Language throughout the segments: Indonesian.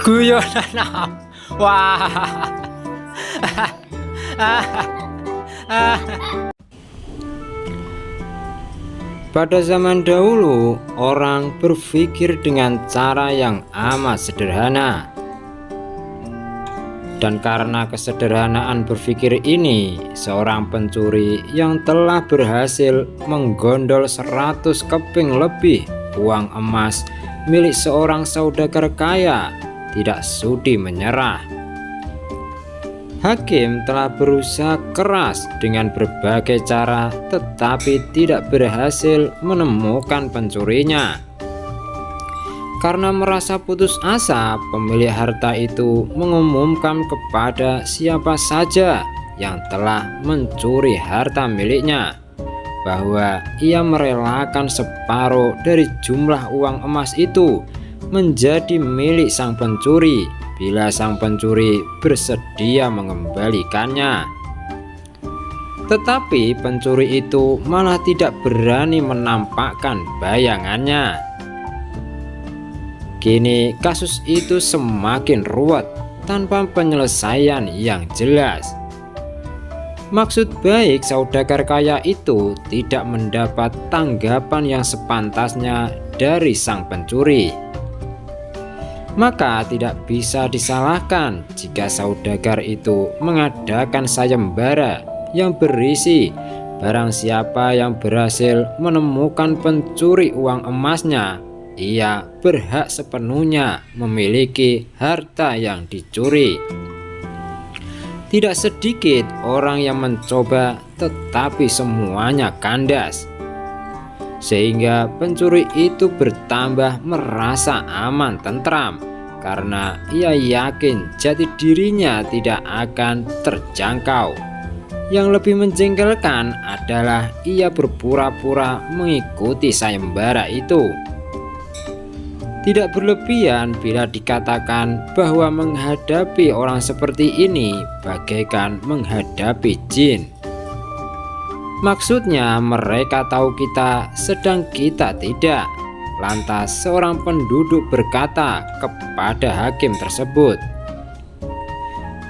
Guyonan. Wah. Pada zaman dahulu, orang berpikir dengan cara yang amat sederhana. Dan karena kesederhanaan berpikir ini, seorang pencuri yang telah berhasil menggondol 100 keping lebih uang emas milik seorang saudagar kaya tidak sudi menyerah. Hakim telah berusaha keras dengan berbagai cara, tetapi tidak berhasil menemukan pencurinya. Karena merasa putus asa, pemilik harta itu mengumumkan kepada siapa saja yang telah mencuri harta miliknya bahwa ia merelakan separuh dari jumlah uang emas itu menjadi milik sang pencuri bila sang pencuri bersedia mengembalikannya. Tetapi pencuri itu malah tidak berani menampakkan bayangannya. Kini kasus itu semakin ruwet tanpa penyelesaian yang jelas. Maksud baik saudagar kaya itu tidak mendapat tanggapan yang sepantasnya dari sang pencuri. Maka tidak bisa disalahkan jika saudagar itu mengadakan sayembara yang berisi barang siapa yang berhasil menemukan pencuri uang emasnya, ia berhak sepenuhnya memiliki harta yang dicuri. Tidak sedikit orang yang mencoba, tetapi semuanya kandas, sehingga pencuri itu bertambah merasa aman tentram karena ia yakin jati dirinya tidak akan terjangkau. Yang lebih menjengkelkan adalah ia berpura-pura mengikuti sayembara itu. Tidak berlebihan bila dikatakan bahwa menghadapi orang seperti ini bagaikan menghadapi jin. Maksudnya mereka tahu kita sedang kita tidak. Lantas seorang penduduk berkata kepada hakim tersebut,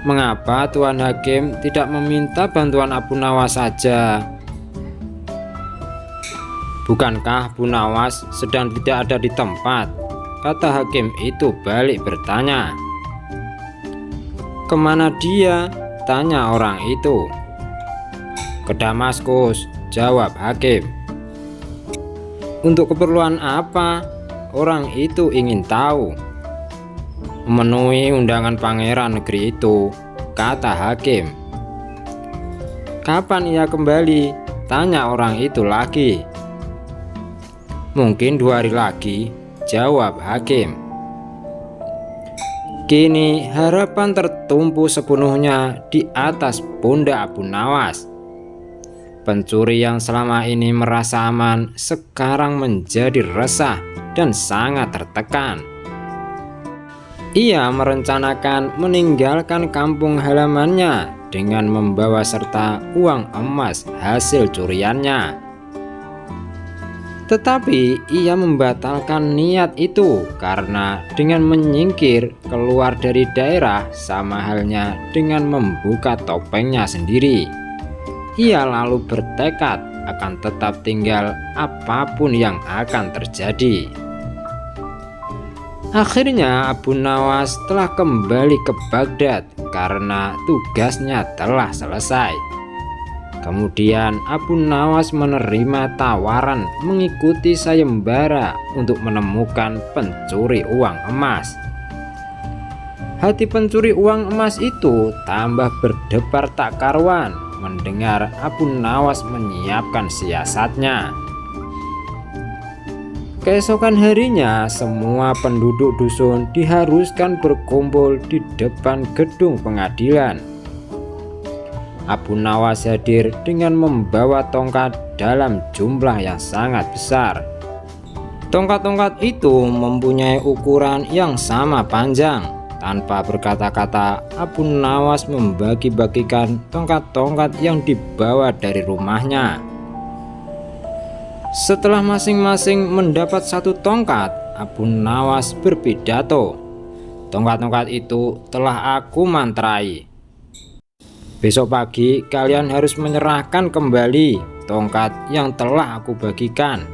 "Mengapa Tuan Hakim tidak meminta bantuan Abu Nawas saja? Bukankah Abu Nawas sedang tidak ada di tempat?" Kata hakim itu balik bertanya. "Kemana dia?" tanya orang itu. "Ke Damaskus," jawab hakim. "Untuk keperluan apa?" orang itu ingin tahu. "Memenuhi undangan pangeran negeri itu," kata hakim. "Kapan ia kembali?" tanya orang itu lagi. "Mungkin 2 hari lagi," jawab hakim. Kini harapan tertumpu sepenuhnya di atas pundak Abu Nawas. Pencuri yang selama ini merasa aman sekarang menjadi resah dan sangat tertekan. Ia merencanakan meninggalkan kampung halamannya dengan membawa serta uang emas hasil curiannya. Tetapi ia membatalkan niat itu karena dengan menyingkir keluar dari daerah sama halnya dengan membuka topengnya sendiri. Ia lalu bertekad akan tetap tinggal apapun yang akan terjadi. Akhirnya Abu Nawas telah kembali ke Baghdad karena tugasnya telah selesai. Kemudian Abu Nawas menerima tawaran mengikuti sayembara untuk menemukan pencuri uang emas. Hati pencuri uang emas itu tambah berdebar tak karuan mendengar Abu Nawas menyiapkan siasatnya. Keesokan harinya semua penduduk dusun diharuskan berkumpul di depan gedung pengadilan. Abu Nawas hadir dengan membawa tongkat dalam jumlah yang sangat besar. Tongkat-tongkat itu mempunyai ukuran yang sama panjang. Tanpa berkata-kata, Abu Nawas membagi-bagikan tongkat-tongkat yang dibawa dari rumahnya. Setelah masing-masing mendapat 1 tongkat, Abu Nawas berpidato. Tongkat-tongkat itu telah aku mantrai. Besok pagi kalian harus menyerahkan kembali tongkat yang telah aku bagikan.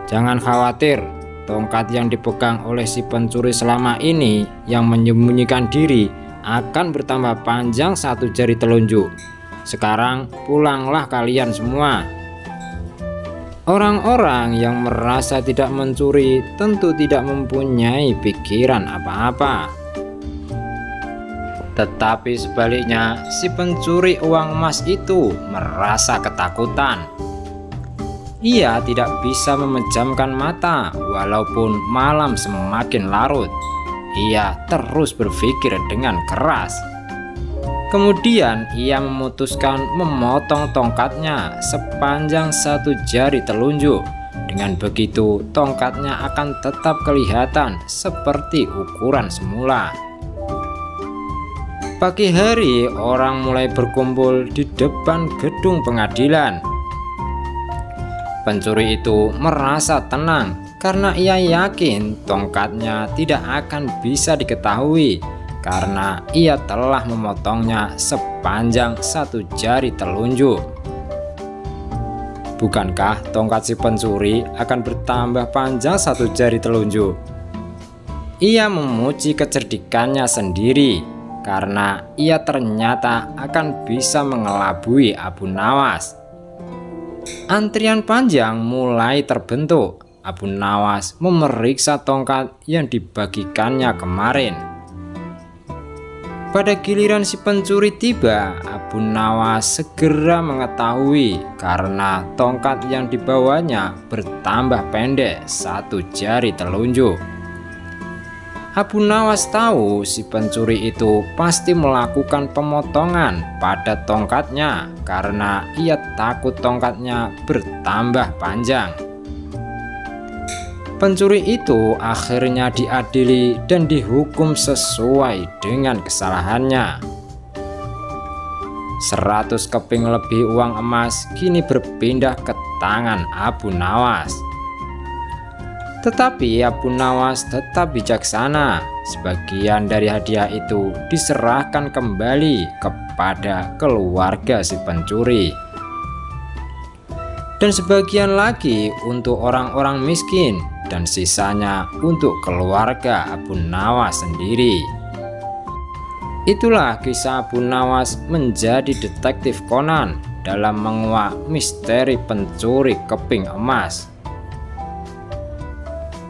Jangan khawatir, tongkat yang dipegang oleh si pencuri selama ini yang menyembunyikan diri akan bertambah panjang 1 jari telunjuk. Sekarang pulanglah kalian semua. Orang-orang yang merasa tidak mencuri tentu tidak mempunyai pikiran apa-apa. Tetapi sebaliknya, si pencuri uang emas itu merasa ketakutan. Ia tidak bisa memejamkan mata walaupun malam semakin larut. Ia terus berpikir dengan keras. Kemudian ia memutuskan memotong tongkatnya sepanjang 1 jari telunjuk. Dengan begitu tongkatnya akan tetap kelihatan seperti ukuran semula. Pagi hari orang mulai berkumpul di depan gedung pengadilan. Pencuri itu merasa tenang karena ia yakin tongkatnya tidak akan bisa diketahui karena ia telah memotongnya sepanjang 1 jari telunjuk. Bukankah tongkat si pencuri akan bertambah panjang 1 jari telunjuk? Ia memuji kecerdikannya sendiri karena ia ternyata akan bisa mengelabui Abu Nawas. Antrian panjang mulai terbentuk. Abu Nawas memeriksa tongkat yang dibagikannya kemarin. Pada giliran si pencuri tiba, Abu Nawas segera mengetahui karena tongkat yang dibawanya bertambah pendek 1 jari telunjuk. Abu Nawas tahu si pencuri itu pasti melakukan pemotongan pada tongkatnya karena ia takut tongkatnya bertambah panjang. Pencuri itu akhirnya diadili dan dihukum sesuai dengan kesalahannya. 100 keping lebih uang emas kini berpindah ke tangan Abu Nawas. Tetapi Abu Nawas tetap bijaksana. Sebagian dari hadiah itu diserahkan kembali kepada keluarga si pencuri, dan sebagian lagi untuk orang-orang miskin, dan sisanya untuk keluarga Abu Nawas sendiri. Itulah kisah Abu Nawas menjadi detektif Conan dalam menguak misteri pencuri keping emas.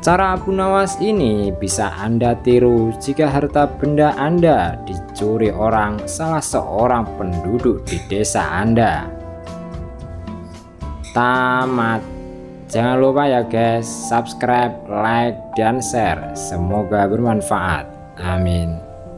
Cara Abu Nawas ini bisa Anda tiru jika harta benda Anda dicuri orang salah seorang penduduk di desa Anda. Tamat. Jangan lupa ya guys, subscribe, like, dan share. Semoga bermanfaat. Amin.